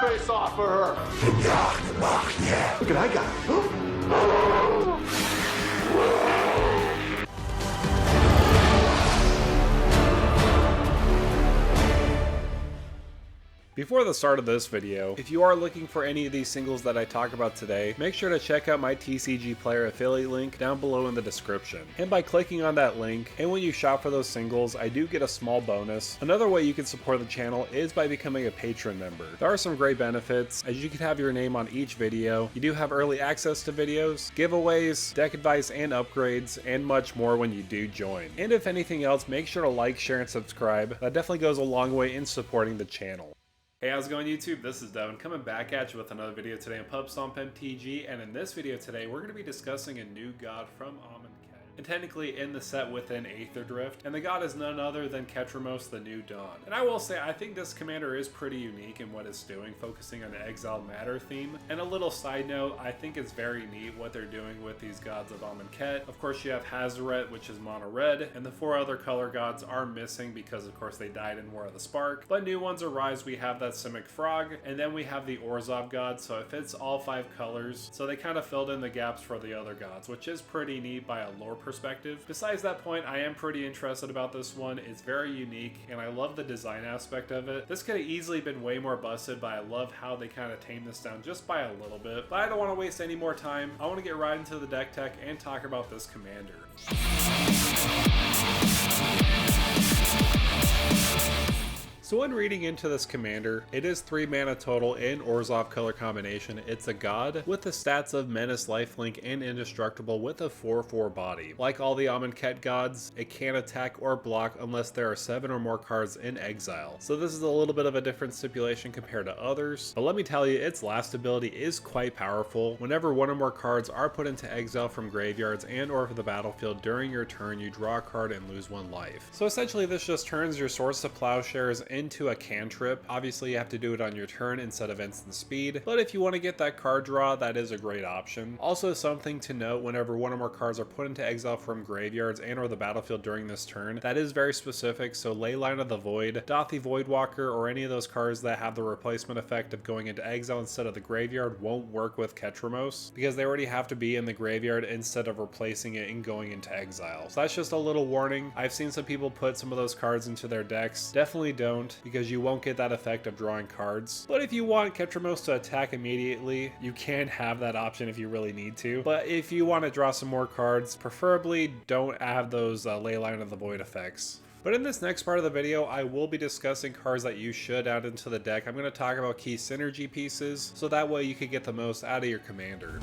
face off for her. Look at I got. Before the start of this video, if you are looking for any of these singles that I talk about today, make sure to check out my TCG Player affiliate link down below in the description. And by clicking on that link, and when you shop for those singles, I do get a small bonus. Another way you can support the channel is by becoming a patron member. There are some great benefits, as you can have your name on each video, you do have early access to videos, giveaways, deck advice and upgrades, and much more when you do join. And if anything else, make sure to like, share, and subscribe. That definitely goes a long way in supporting the channel. Hey, how's it going YouTube? This is Devin coming back at you with another video today on Pub Stomp MTG, and in this video today we're going to be discussing a new god from Amonkhet, and technically in the set within Aether Drift, and the god is none other than Ketramose, the New Dawn. And I will say, I think this commander is pretty unique in what it's doing, focusing on the Exile Matter theme. And a little side note, I think it's very neat what they're doing with these gods of Amonkhet. Of course you have Hazoret, which is mono red, and the 4 other color gods are missing because of course they died in War of the Spark. But new ones arise, we have that Simic Frog, and then we have the Orzhov god, so it fits all 5 colors. So they kind of filled in the gaps for the other gods, which is pretty neat by a lore perspective. Besides that point, I am pretty interested about this one. It's very unique, and I love the design aspect of it. This could have easily been way more busted, but I love how they kind of tamed this down just by a little bit. But I don't want to waste any more time. I want to get right into the deck tech and talk about this commander. So when reading into this commander, it is 3 mana total in Orzhov color combination. It's a god with the stats of Menace, Lifelink, and Indestructible with a 4/4 body. Like all the Amonkhet gods, it can't attack or block unless there are 7 or more cards in exile. So this is a little bit of a different stipulation compared to others, but let me tell you, its last ability is quite powerful. Whenever 1 or more cards are put into exile from graveyards and or the battlefield during your turn, you draw a card and lose 1 life. So essentially this just turns your Swords to Plowshares into a cantrip. Obviously you have to do it on your turn instead of instant speed, but if you want to get that card draw, that is a great option. Also something to note, whenever 1 or more cards are put into exile from graveyards and or the battlefield during this turn, that is very specific. So Leyline of the Void, Dothy Voidwalker, or any of those cards that have the replacement effect of going into exile instead of the graveyard won't work with Ketramose, because they already have to be in the graveyard instead of replacing it and going into exile. So that's just a little warning. I've seen some people put some of those cards into their decks. Definitely don't, because you won't get that effect of drawing cards. But if you want Ketramose to attack immediately, you can have that option if you really need to. But if you want to draw some more cards, preferably don't have those Leyline of the Void effects. But in this next part of the video, I will be discussing cards that you should add into the deck. I'm going to talk about key synergy pieces, so that way you can get the most out of your commander.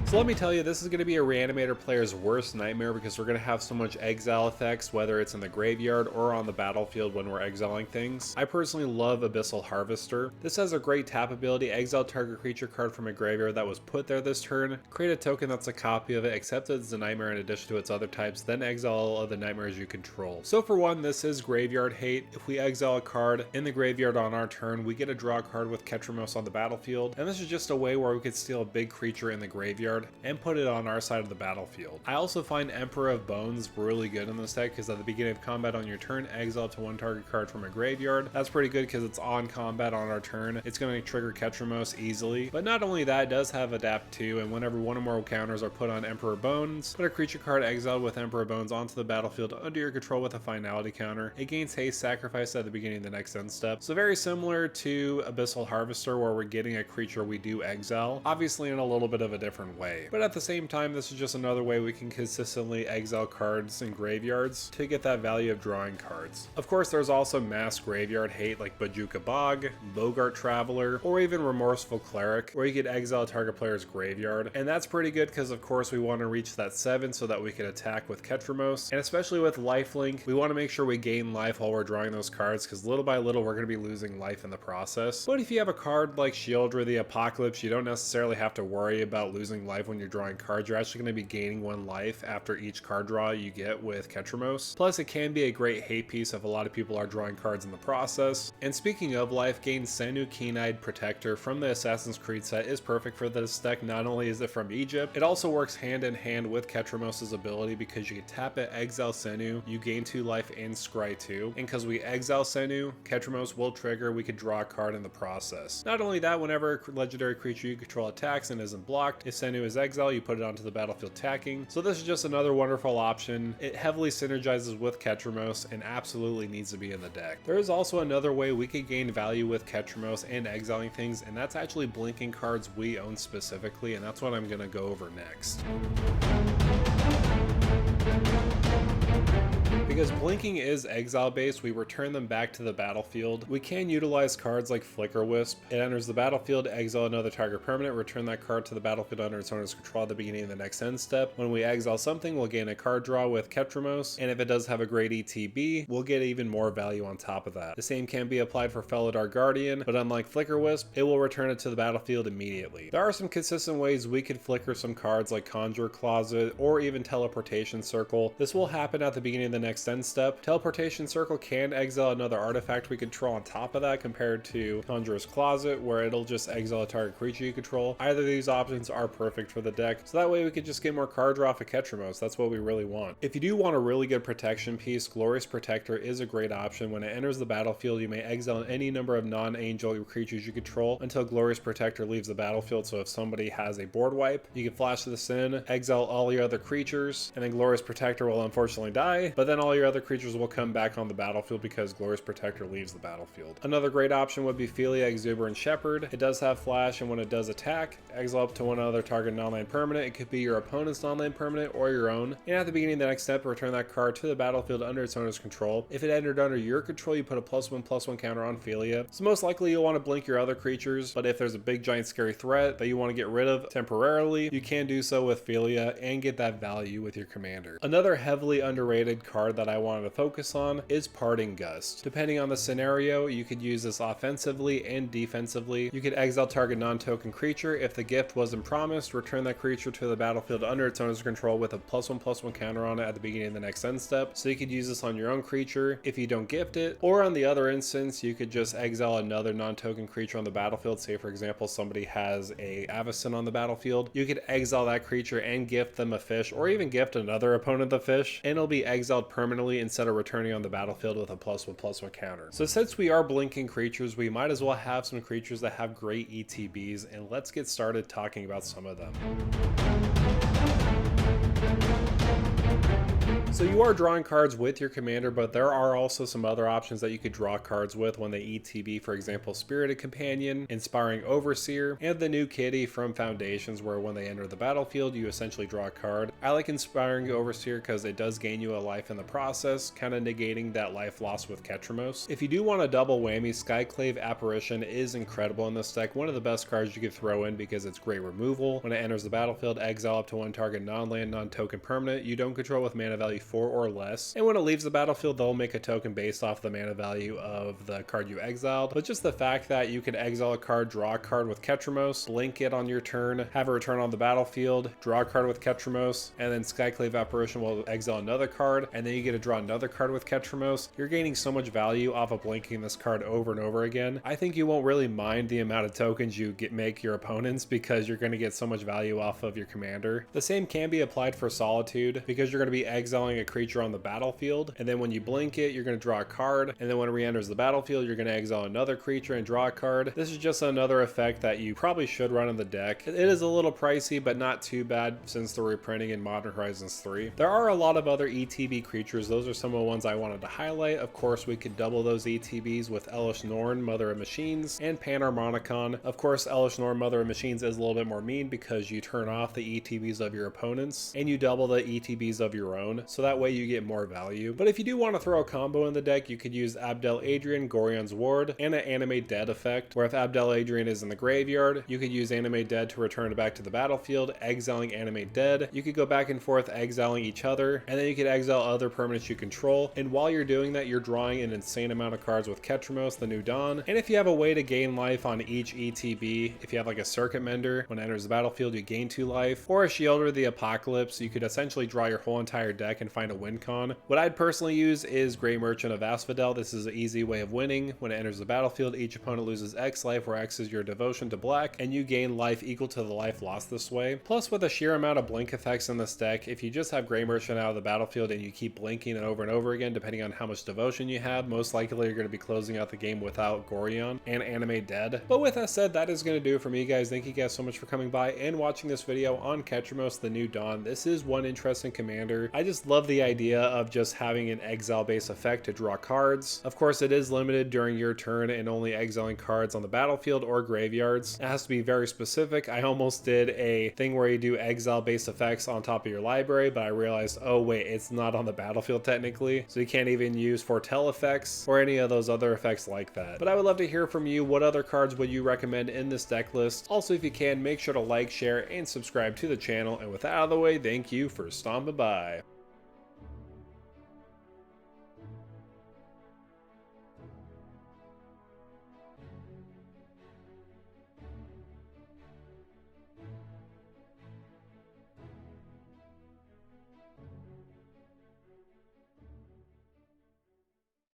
So let me tell you, this is going to be a Reanimator player's worst nightmare, because we're going to have so much exile effects, whether it's in the graveyard or on the battlefield when we're exiling things. I personally love Abyssal Harvester. This has a great tap ability: exile target creature card from a graveyard that was put there this turn, create a token that's a copy of it, except it's a nightmare in addition to its other types, then exile all of the nightmares you control. So for one, this is graveyard hate. If we exile a card in the graveyard on our turn, we get to draw a card with Ketramose on the battlefield, and this is just a way where we could steal a big creature in the graveyard and put it on our side of the battlefield. I also find Emperor of Bones really good in this deck, because at the beginning of combat on your turn, exile up to 1 target card from a graveyard. That's pretty good because it's on combat on our turn. It's going to trigger Ketramose easily. But not only that, it does have Adapt 2, and whenever 1 or more counters are put on Emperor Bones, put a creature card exiled with Emperor Bones onto the battlefield under your control with a finality counter. It gains haste sacrifice at the beginning of the next end step. So very similar to Abyssal Harvester, where we're getting a creature we do exile, obviously in a little bit of a different way. But at the same time, this is just another way we can consistently exile cards in graveyards to get that value of drawing cards. Of course, there's also mass graveyard hate like Bajuka Bog, Bogart Traveler, or even Remorseful Cleric, where you could exile a target player's graveyard. And that's pretty good because of course we want to reach that 7 so that we can attack with Ketramose. And especially with Lifelink, we want to make sure we gain life while we're drawing those cards, because little by little we're going to be losing life in the process. But if you have a card like Shieldra the Apocalypse, you don't necessarily have to worry about losing life life when you're drawing cards. You're actually going to be gaining 1 life after each card draw you get with Ketramose. Plus, it can be a great hate piece if a lot of people are drawing cards in the process. And speaking of life gain, Senu Keen-Eyed Protector from the Assassin's Creed set is perfect for this deck. Not only is it from Egypt, it also works hand in hand with Ketramose's ability because you can tap it, exile Senu, you gain 2 life and scry 2. And because we exile Senu, Ketramose will trigger, we could draw a card in the process. Not only that, whenever a legendary creature you control attacks and isn't blocked, if Senu is exiled, you put it onto the battlefield attacking. So this is just another wonderful option. It heavily synergizes with Ketramose and absolutely needs to be in the deck. There is also another way we could gain value with Ketramose and exiling things, and that's actually blinking cards we own specifically, and that's what I'm going to go over next. Because blinking is exile based, we return them back to the battlefield. We can utilize cards like Flicker Wisp. It enters the battlefield, exile another target permanent, return that card to the battlefield under its owner's control at the beginning of the next end step. When we exile something, we'll gain a card draw with Ketramose, and if it does have a great ETB, we'll get even more value on top of that. The same can be applied for Felidar Guardian, but unlike Flicker Wisp, it will return it to the battlefield immediately. There are some consistent ways we could flicker some cards like Conjure Closet or even Teleportation Circle. This will happen at the beginning of the next end step. Teleportation Circle can exile another artifact we control on top of that compared to Conjurer's Closet, where it'll just exile a target creature you control. Either of these options are perfect for the deck, so that way we could just get more card draw off of Ketramose. That's what we really want. If you do want a really good protection piece, Glorious Protector is a great option. When it enters the battlefield, you may exile any number of non-angel creatures you control until Glorious Protector leaves the battlefield. So if somebody has a board wipe, you can flash this in, exile all your other creatures, and then Glorious Protector will unfortunately die, but then all your other creatures will come back on the battlefield because Glorious Protector leaves the battlefield. Another great option would be Philia, Exuberant Shepherd. It does have flash, and when it does attack, exile up to 1 other target non-land permanent. It could be your opponent's non-land permanent or your own. And at the beginning of the next step, return that card to the battlefield under its owner's control. If it entered under your control, you put a +1/+1 counter on Philia. So most likely you'll want to blink your other creatures, but if there's a big giant scary threat that you want to get rid of temporarily, you can do so with Philia and get that value with your commander. Another heavily underrated card that I wanted to focus on is Parting Gust. Depending on the scenario, you could use this offensively and defensively. You could exile target non-token creature. If the gift wasn't promised, return that creature to the battlefield under its owner's control with a +1/+1 counter on it at the beginning of the next end step. So you could use this on your own creature if you don't gift it, or on the other instance, you could just exile another non-token creature on the battlefield. Say for example, somebody has a Avacyn on the battlefield. You could exile that creature and gift them a fish, or even gift another opponent the fish, and it'll be exiled permanently instead of returning on the battlefield with a +1/+1 counter. So since we are blinking creatures, we might as well have some creatures that have great ETBs, and let's get started talking about some of them. So you are drawing cards with your commander, but there are also some other options that you could draw cards with when they ETB, for example, Spirited Companion, Inspiring Overseer, and the new kitty from Foundations, where when they enter the battlefield, you essentially draw a card. I like Inspiring Overseer because it does gain you a life in the process, kind of negating that life loss with Ketramose. If you do want a double whammy, Skyclave Apparition is incredible in this deck. One of the best cards you could throw in because it's great removal. When it enters the battlefield, exile up to 1 target non-land, non-token permanent you don't control with mana value 4 or less, and when it leaves the battlefield, they'll make a token based off the mana value of the card you exiled. But just the fact that you can exile a card, draw a card with Ketramose, blink it on your turn, have it return on the battlefield, draw a card with Ketramose, and then Skyclave Apparition will exile another card, and then you get to draw another card with Ketramose. You're gaining so much value off of blinking this card over and over again. I think you won't really mind the amount of tokens you make your opponents because you're going to get so much value off of your commander. The same can be applied for Solitude because you're going to be exiling a creature on the battlefield, and then when you blink it, you're going to draw a card, and then when it re-enters the battlefield, you're going to exile another creature and draw a card. This is just another effect that you probably should run in the deck. It is a little pricey, but not too bad since the reprinting in Modern Horizons 3. There are a lot of other ETB creatures. Those are some of the ones I wanted to highlight. Of course, we could double those ETBs with Elesh Norn, Mother of Machines, and Panharmonicon. Of course, Elesh Norn, Mother of Machines is a little bit more mean because you turn off the ETBs of your opponents, and you double the ETBs of your own. So that way you get more value. But if you do want to throw a combo in the deck, you could use Abdel Adrian, Gorion's Ward, and an Animate Dead effect, where if Abdel Adrian is in the graveyard, you could use Animate Dead to return it back to the battlefield, exiling Animate Dead. You could go back and forth exiling each other, and then you could exile other permanents you control, and while you're doing that, you're drawing an insane amount of cards with Ketramose, the New Dawn. And if you have a way to gain life on each ETB, if you have like a Circuit Mender, when it enters the battlefield you gain 2 life, or a Shielder the Apocalypse, you could essentially draw your whole entire deck and find a win con. What I'd personally use is Grey Merchant of Asphodel. This is an easy way of winning. When it enters the battlefield, each opponent loses X life, where X is your devotion to black, and you gain life equal to the life lost this way. Plus, with the sheer amount of blink effects in this deck, if you just have Grey Merchant out of the battlefield and you keep blinking it over and over again, depending on how much devotion you have, most likely you're going to be closing out the game without Gorion and Animate Dead. But with that said, that is going to do it for me, guys. Thank you guys so much for coming by and watching this video on Ketramose, the New Dawn. This is one interesting commander. I just love the idea of just having an exile based effect to draw cards. Of course, it is limited during your turn and only exiling cards on the battlefield or graveyards. It has to be very specific. I almost did a thing where you do exile based effects on top of your library, but I realized, oh wait, it's not on the battlefield technically, so you can't even use foretell effects or any of those other effects like that. But I would love to hear from you. What other cards would you recommend in this deck list? Also, if you can, make sure to like, share, and subscribe to the channel. And with that out of the way, thank you for stomping by.